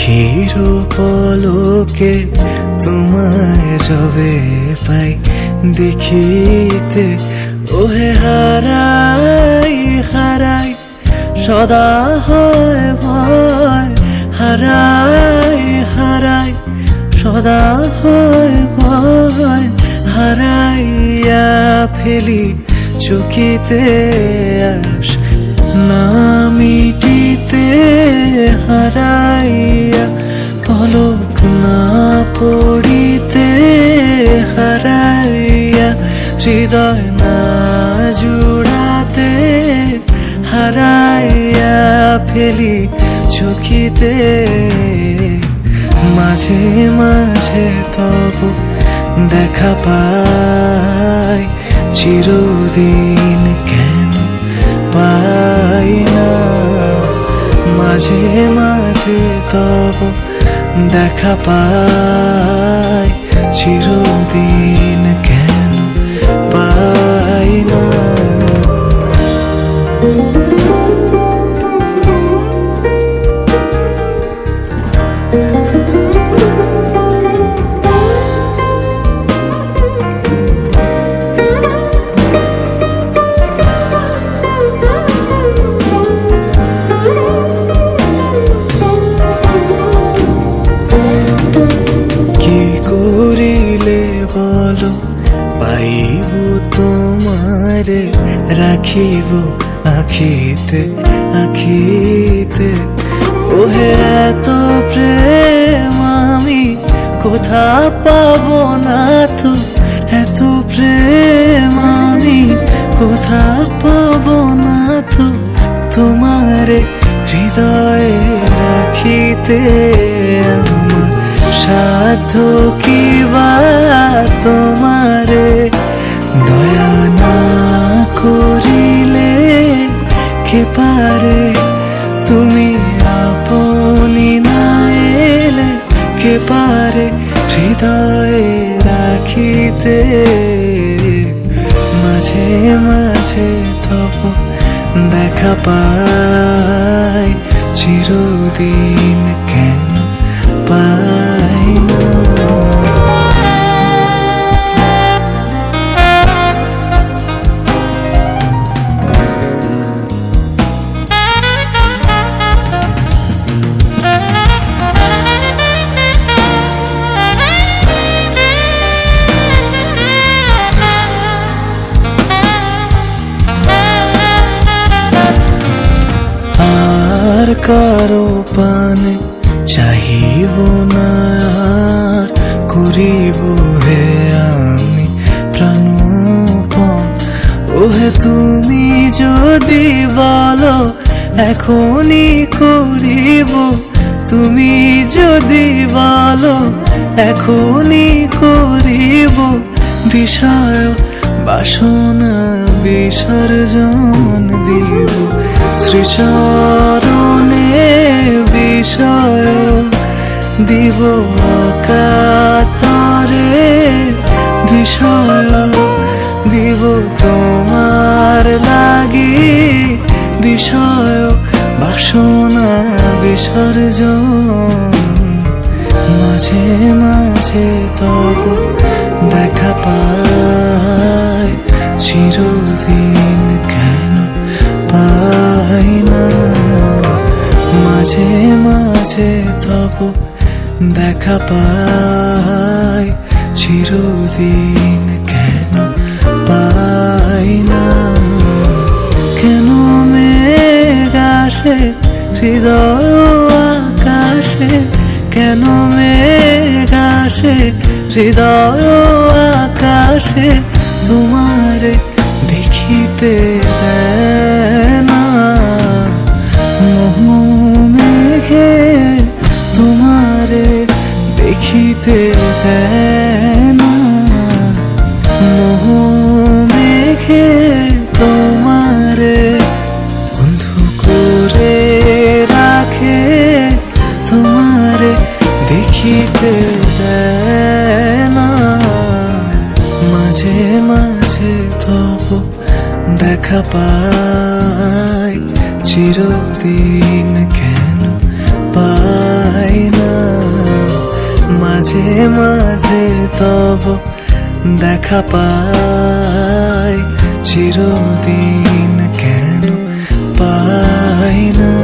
আখির পলকে তোমায় যবে পাই দেখিতে, ওহে হারাই হারাই সদা হয় ভয়, হারাই হারাই সদা হয় ভয়, হারাইয়া ফেলি চকিতে আস না মিটিতে, হারাইয়া পলক না পড়িতে, হারাইয়া হৃদয় না জুড়াতে, হারাইয়া ফেলি চকিতে। মাঝে মাঝে তবু দেখা পাই, চিরদিন কেন পাই না। মাঝে মাঝে তবু দেখা পাই, চিরদিন কেন পাই না। বলো পাইব তোমারে, রাখিব আখিতে আখিতে, ওহে এত প্রেম আমি কোথা পাবো না তো, এত প্রেম আমি কোথা পাবো না তো, তোমারে হৃদয়ে রাখিতে। আমার সাধ্য কি বা তোমারে দয়া না করিলে, কে পারে তুমি আপনি না এলে, কে পারে হৃদয়ে রাখিতে। মাঝে মাঝে তবু দেখা পাই, চিরদিন কেন পাই না। আর কারো পানে চাহিব না, আর করিব হে আমি প্রাণপণ। ওহে তুমি যদি বলো এখনই করিব, তুমি যদি বলো এখনই করিব, বিষয় বাসনা বিসর্জন দিব, শ্রীচরণে বিষয় দিব অকাতরে, বিষয় দিব তোমার লাগি, বিষয় বাসনা বিসর্জন। মাঝে মাঝে তবু দেখা পাই, চিরদিন কেন পাই না। মাঝে মাঝে তবু দেখা পাই, চিরদিন কেন পাই না। কেন মেঘ আসে হৃদয় আকাশে, কেন মেঘ আসে হৃদয় আকাশে, তোমারে দেখিতে দেয় না। মোহ মেঘে তোমারে দেখিতে দেয় না, মোহ মেঘে তোমারে বন্ধু করে রাখে, তোমারে দেখিতে দেয় না। মাঝে মাঝে তবু দেখা পাই, চিরদিন কেন পাই পাই না। মাঝে মাঝে তব দেখা পাই, চিরদিন কেন পাই না।